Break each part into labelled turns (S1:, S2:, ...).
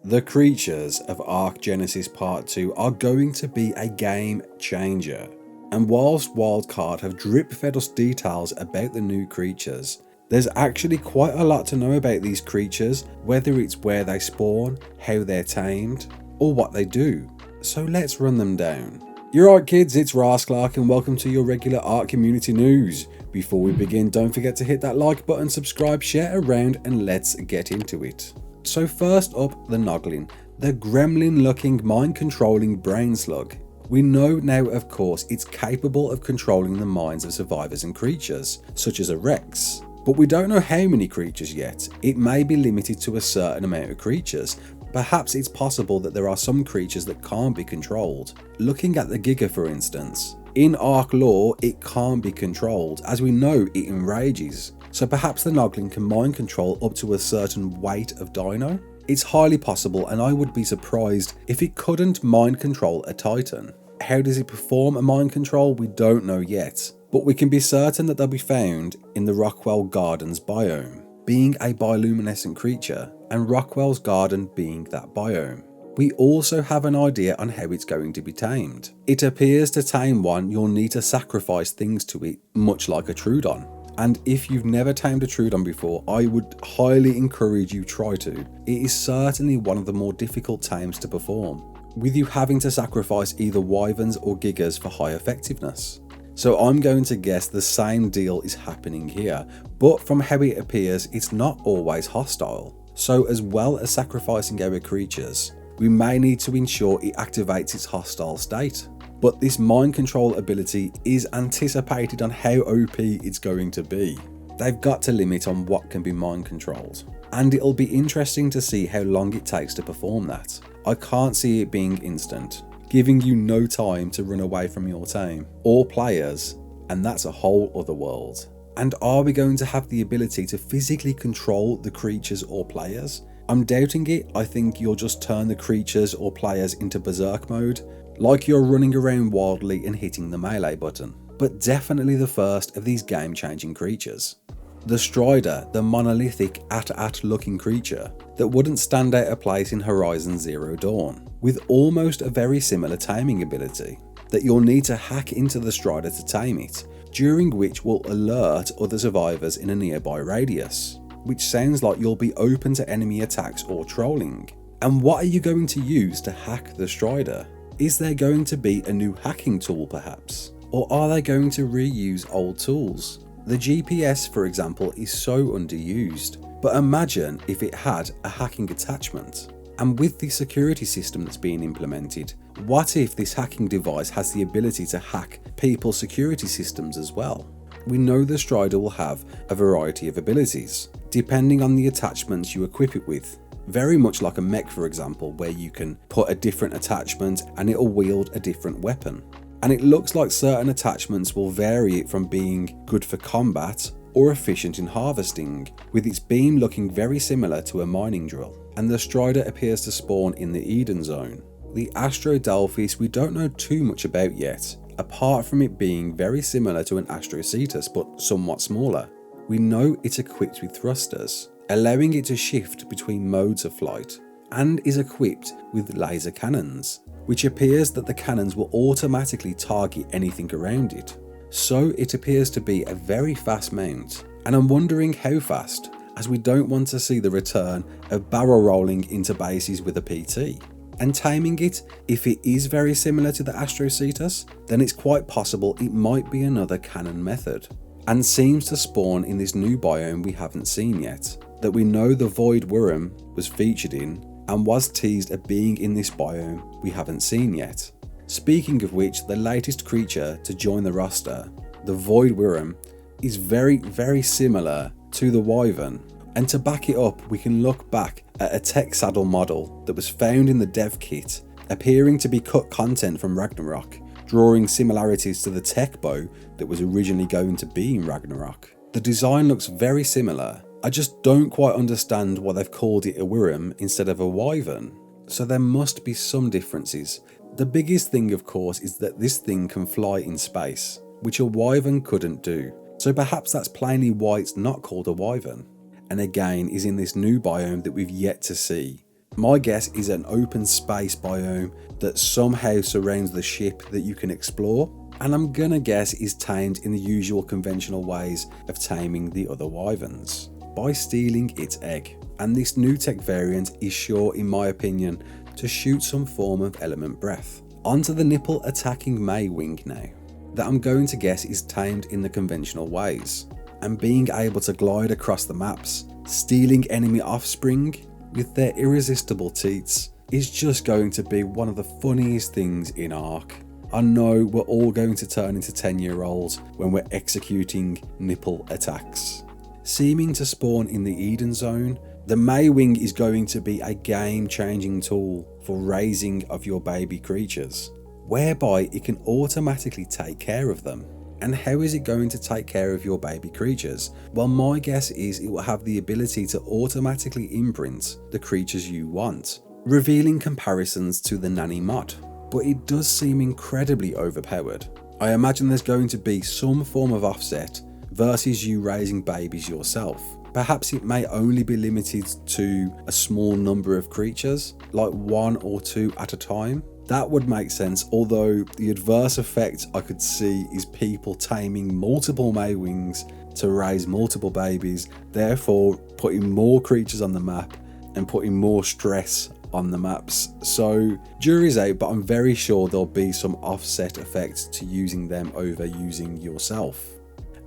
S1: The creatures of ARK Genesis Part 2 are going to be a game changer. And whilst Wildcard have drip-fed us details about the new creatures, there's actually quite a lot to know about these creatures, whether it's where they spawn, how they're tamed, or what they do. So let's run them down. You're right kids, it's Ras Clark and welcome to your regular ARK community news. Before we begin, don't forget to hit that like button, subscribe, share around, and let's get into it. So first up, the Noglin, the gremlin looking mind controlling brain slug. We know now of course it's capable of controlling the minds of survivors and creatures, such as a Rex. But we don't know how many creatures yet. It may be limited to a certain amount of creatures. Perhaps it's possible that there are some creatures that can't be controlled. Looking at the Giga for instance, in ARK lore it can't be controlled as we know it enrages. So perhaps the Noglin can mind control up to a certain weight of dino? It's highly possible and I would be surprised if it couldn't mind control a Titan. How does it perform a mind control? We don't know yet. But we can be certain that they'll be found in the Rockwell Gardens biome, being a bioluminescent creature, and Rockwell's garden being that biome. We also have an idea on how it's going to be tamed. It appears to tame one, you'll need to sacrifice things to it, much like a Trudon. And if you've never tamed a Trudon before, I would highly encourage you try to. It is certainly one of the more difficult tames to perform, with you having to sacrifice either wyverns or gigas for high effectiveness. So I'm going to guess the same deal is happening here, but from how it appears, it's not always hostile. So as well as sacrificing our creatures, we may need to ensure it activates its hostile state. But this mind control ability is anticipated on how OP it's going to be. They've got to limit on what can be mind controlled, and it'll be interesting to see how long it takes to perform that. I can't see it being instant, giving you no time to run away from your team or players, and that's a whole other world. And are we going to have the ability to physically control the creatures or players? I'm doubting it. I think you'll just turn the creatures or players into berserk mode, like you're running around wildly and hitting the melee button. But definitely the first of these game-changing creatures. The Strider, the monolithic AT-AT looking creature that wouldn't stand out of place in Horizon Zero Dawn, with almost a very similar taming ability, that you'll need to hack into the Strider to tame it, during which will alert other survivors in a nearby radius, which sounds like you'll be open to enemy attacks or trolling. And what are you going to use to hack the Strider? Is there going to be a new hacking tool perhaps? Or are they going to reuse old tools? The GPS, for example, is so underused, but imagine if it had a hacking attachment. And with the security system that's being implemented, what if this hacking device has the ability to hack people's security systems as well? We know the Strider will have a variety of abilities, depending on the attachments you equip it with. Very much like a mech for example, where you can put a different attachment and it'll wield a different weapon. And it looks like certain attachments will vary it from being good for combat or efficient in harvesting, with its beam looking very similar to a mining drill. And the Strider appears to spawn in the Eden Zone. The Astrodolphis we don't know too much about yet, apart from it being very similar to an Astrocetus but somewhat smaller. We know it's equipped with thrusters, allowing it to shift between modes of flight, and is equipped with laser cannons, which appears that the cannons will automatically target anything around it. So it appears to be a very fast mount, and I'm wondering how fast, as we don't want to see the return of barrel rolling into bases with a PT. And taming it, if it is very similar to the Astrocetus, then it's quite possible it might be another cannon method, and seems to spawn in this new biome we haven't seen yet, that we know the Void Worm was featured in and was teased at being in this biome we haven't seen yet. Speaking of which, the latest creature to join the roster, the Void Worm, is very similar to the Wyvern. And to back it up, we can look back at a tech saddle model that was found in the dev kit, appearing to be cut content from Ragnarok, drawing similarities to the tech bow that was originally going to be in Ragnarok. The design looks very similar. I just don't quite understand why they've called it a Worm instead of a Wyvern. So there must be some differences. The biggest thing of course is that this thing can fly in space, which a Wyvern couldn't do. So perhaps that's plainly why it's not called a Wyvern, and again is in this new biome that we've yet to see. My guess is an open space biome that somehow surrounds the ship that you can explore, and I'm gonna guess is tamed in the usual conventional ways of taming the other wyverns, by stealing its egg. And this new tech variant is sure, in my opinion, to shoot some form of element breath. Onto the nipple attacking Meiwing now, that I'm going to guess is tamed in the conventional ways, and being able to glide across the maps, stealing enemy offspring with their irresistible teats, is just going to be one of the funniest things in ARK. I know we're all going to turn into 10-year-olds when we're executing nipple attacks. Seeming to spawn in the Eden Zone, the Meiwing is going to be a game-changing tool for raising of your baby creatures, whereby it can automatically take care of them. And how is it going to take care of your baby creatures? Well, my guess is it will have the ability to automatically imprint the creatures you want, revealing comparisons to the nanny mod. But it does seem incredibly overpowered. I imagine there's going to be some form of offset versus you raising babies yourself. Perhaps it may only be limited to a small number of creatures, like 1 or 2 at a time. That would make sense, although the adverse effect I could see is people taming multiple Meiwings to raise multiple babies, therefore putting more creatures on the map and putting more stress on the maps. So jury's out, but I'm very sure there'll be some offset effect to using them over using yourself.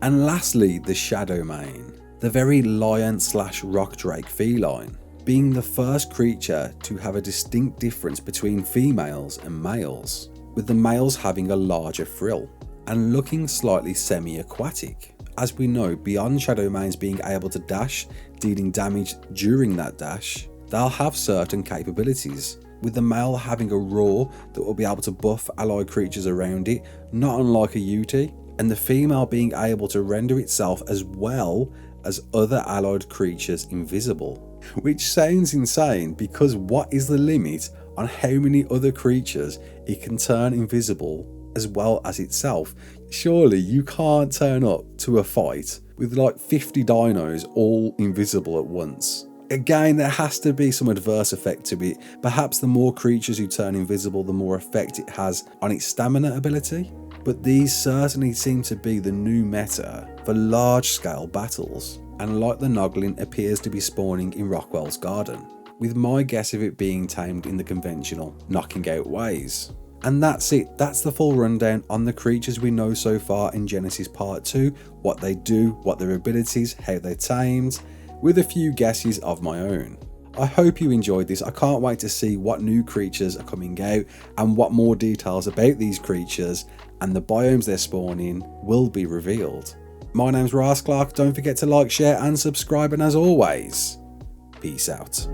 S1: And lastly, the Shadowmain, the very lion/rock drake feline, being the first creature to have a distinct difference between females and males, with the males having a larger frill and looking slightly semi-aquatic. As we know, beyond Shadowmains being able to dash, dealing damage during that dash, they'll have certain capabilities, with the male having a roar that will be able to buff allied creatures around it, not unlike a UT, and the female being able to render itself as well as other allied creatures invisible. Which sounds insane, because what is the limit on how many other creatures it can turn invisible as well as itself? Surely you can't turn up to a fight with like 50 dinos all invisible at once. Again, there has to be some adverse effect to it. Perhaps the more creatures you turn invisible, the more effect it has on its stamina ability. But these certainly seem to be the new meta for large scale battles, and like the Noglin appears to be spawning in Rockwell's garden, with my guess of it being tamed in the conventional knocking out ways. And that's it, that's the full rundown on the creatures we know so far in Genesis Part 2, what they do, what their abilities, how they're tamed, with a few guesses of my own. I hope you enjoyed this. I can't wait to see what new creatures are coming out and what more details about these creatures and the biomes they're spawning will be revealed. My name's Ross Clark, don't forget to like, share and subscribe, and as always, peace out.